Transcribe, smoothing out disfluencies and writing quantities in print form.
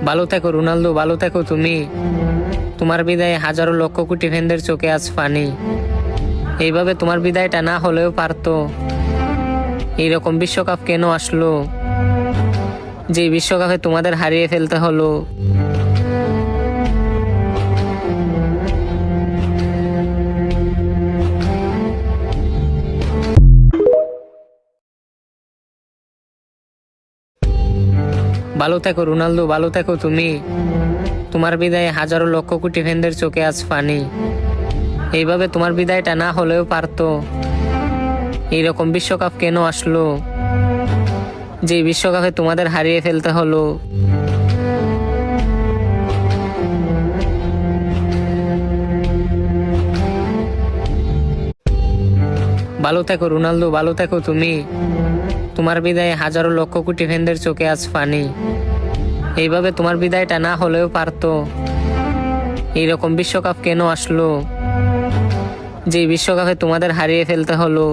ভালো থেকো রোনালদো, ভালো থেকো তুমি। তোমার বিদায়ে হাজারো লক্ষ কোটি ফ্যানদের চোখে আজ পানি। এইভাবে তোমার বিদায়টা না হলেও পারতো। এইরকম বিশ্বকাপ কেন আসলো, যে বিশ্বকাপে তোমাদের হারিয়ে ফেলতে হলো? ভালো থেকো রোনালদো, ভালো থেকো তুমি। তোমার বিদায়ে হাজারো লক্ষ কোটি ফ্যানদের চোখে আজ পানি। এইভাবে তোমার বিদায়টা না হলেও পারতো। এইরকম বিশ্বকাপ কেন আসলো, যে বিশ্বকাপে তোমাদের হারিয়ে ফেলতে হলো? ভালো থেকো রোনালদো, ভালো থেকো তুমি। তোমার বিদায়ে হাজারো লক্ষ কোটি ফ্যানদের চোখে আজ পানি। এইভাবে তোমার বিদায়টা না হলেও পারতো। এইরকম বিশ্বকাপ কেন আসলো, যে বিশ্বকাপে তোমাদের হারিয়ে ফেলতে হলো?